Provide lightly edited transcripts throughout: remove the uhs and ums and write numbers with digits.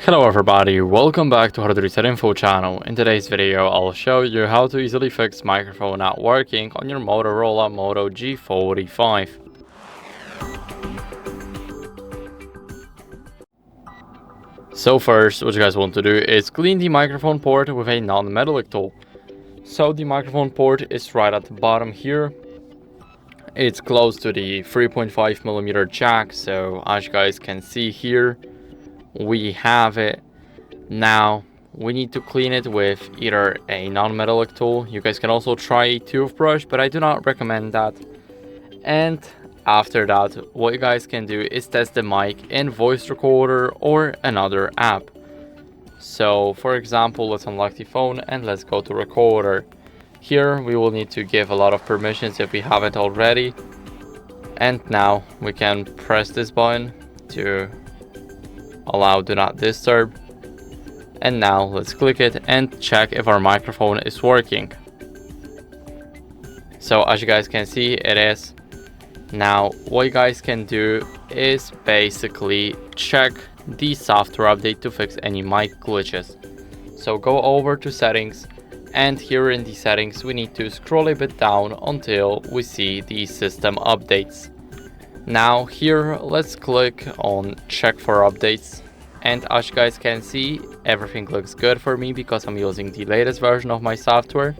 Hello everybody, welcome back to HardReset.Info channel. In today's video, I'll show you how to easily fix microphone not working on your Motorola Moto G45. So first, what you guys want to do is clean the microphone port with a non-metallic tool. So the microphone port is right at the bottom here. It's close to the 3.5mm jack, so as you guys can see here, we have it. Now we need to clean it with either a non-metallic tool. You guys can also try a toothbrush, but I do not recommend that. And after that, what you guys can do is test the mic in voice recorder or another app. So for example, let's unlock the phone and let's go to recorder. Here we will need to give a lot of permissions if we haven't already. And now we can press this button to allow do not disturb. And now let's click it and check if our microphone is working. So as you guys can see, it is. Now what you guys can do is basically check the software update to fix any mic glitches. So go over to settings, and here in the settings we need to scroll a bit down until we see the system updates. Now here let's click on check for updates. And as you guys can see, everything looks good for me because I'm using the latest version of my software.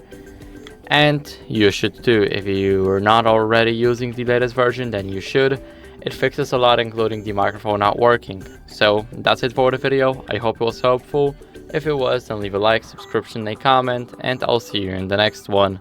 And you should too. If you are not already using the latest version, then you should. It fixes a lot, including the microphone not working. So that's it for the video. I hope it was helpful. If it was, then leave a like, subscription, a comment, and I'll see you in the next one.